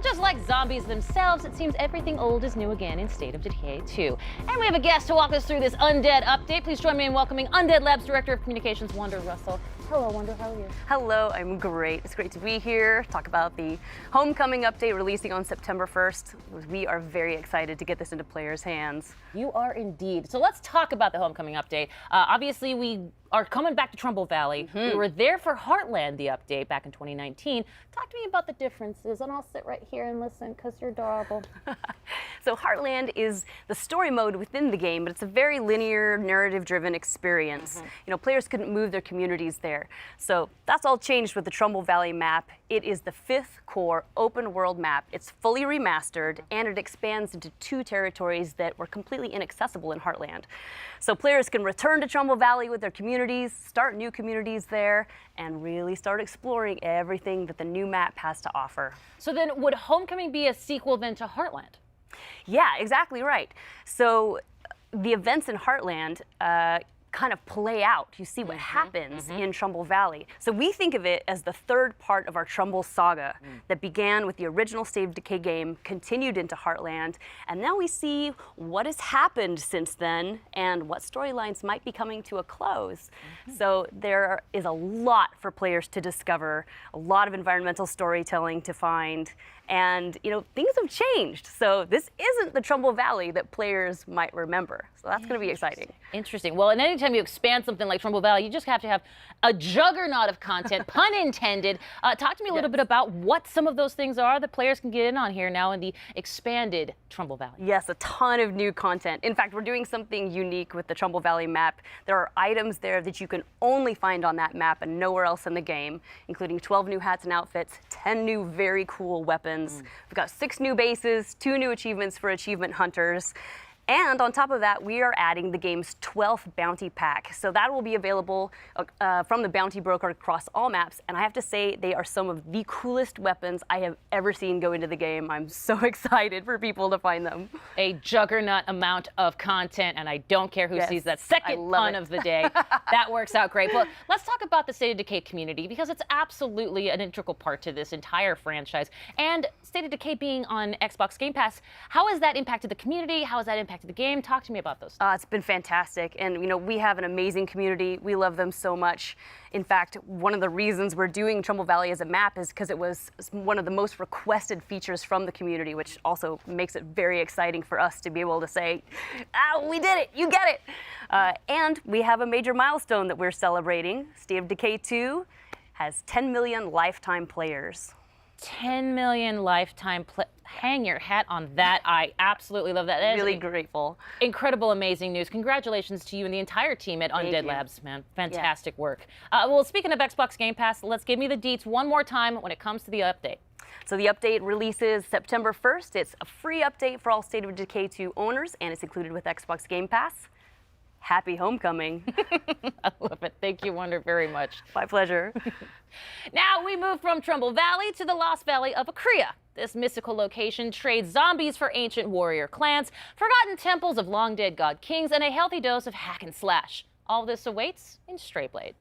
just like zombies themselves, it seems everything old is new again in State of Decay 2. And we have a guest to walk us through this Undead update. Please join me in welcoming Undead Labs Director of Communications, Wanda Russell. Hello, Wanda, how are you? Hello, I'm great. It's great to be here, talk about the Homecoming update releasing on September 1st. We are very excited to get this into players' hands. You are indeed. So let's talk about the Homecoming update. Obviously, we are coming back to Trumbull Valley. We were there for Heartland, the update, back in 2019. Talk to me about the differences, and I'll sit right here and listen, because you're adorable. So Heartland is the story mode within the game, but it's a very linear, narrative-driven experience. You know, players couldn't move their communities there. So that's all changed with the Trumbull Valley map. It is the 5th core open world map. It's fully remastered, and it expands into 2 territories that were completely inaccessible in Heartland. So players can return to Trumbull Valley with their communities, start new communities there, and really start exploring everything that the new map has to offer. So then, would Homecoming be a sequel then to Heartland? Yeah, exactly right. So the events in Heartland kind of play out. You see what happens in Trumbull Valley. So we think of it as the 3rd part of our Trumbull Saga that began with the original State of Decay game, continued into Heartland, and now we see what has happened since then and what storylines might be coming to a close. So there is a lot for players to discover, a lot of environmental storytelling to find, and you know, things have changed. So this isn't the Trumbull Valley that players might remember. So that's going to be exciting. Interesting. Well, and anytime you expand something like Trumbull Valley, you just have to have a juggernaut of content, pun intended. Talk to me a little bit about what some of those things are that players can get in on here now in the expanded Trumbull Valley. Yes, a ton of new content. In fact, we're doing something unique with the Trumbull Valley map. There are items there that you can only find on that map and nowhere else in the game, including 12 new hats and outfits, 10 new very cool weapons. We've got 6 new bases, 2 new achievements for achievement hunters. And on top of that, we are adding the game's 12th bounty pack. So that will be available from the bounty broker across all maps. And I have to say, they are some of the coolest weapons I have ever seen go into the game. I'm so excited for people to find them. A juggernaut amount of content, and I don't care who sees that second pun of the day. That works out great. Well, let's talk about the State of Decay community, because it's absolutely an integral part to this entire franchise. And State of Decay being on Xbox Game Pass, how has that impacted the community? How has that impacted the game? Talk to me about those. It's been fantastic, and you know, we have an amazing community. We love them so much. In fact, one of the reasons we're doing Trumbull Valley as a map is because it was one of the most requested features from the community, which also makes it very exciting for us to be able to say, we did it, you get it. And we have a major milestone that we're celebrating. State of Decay 2 has 10 million lifetime players. 10 million lifetime hang your hat on that. I absolutely love that. That really grateful. Incredible, amazing news. Congratulations to you and the entire team at Undead Labs, man. Fantastic work. Well, speaking of Xbox Game Pass, let's give me the deets one more time when it comes to the update. So the update releases September 1st. It's a free update for all State of Decay 2 owners, and it's included with Xbox Game Pass. Happy Homecoming. I love it. Thank you, Wonder, very much. My pleasure. Now we move from Trumbull Valley to the Lost Valley of Akria. This mystical location trades zombies for ancient warrior clans, forgotten temples of long-dead god kings, and a healthy dose of hack and slash. All this awaits in Stray Blade.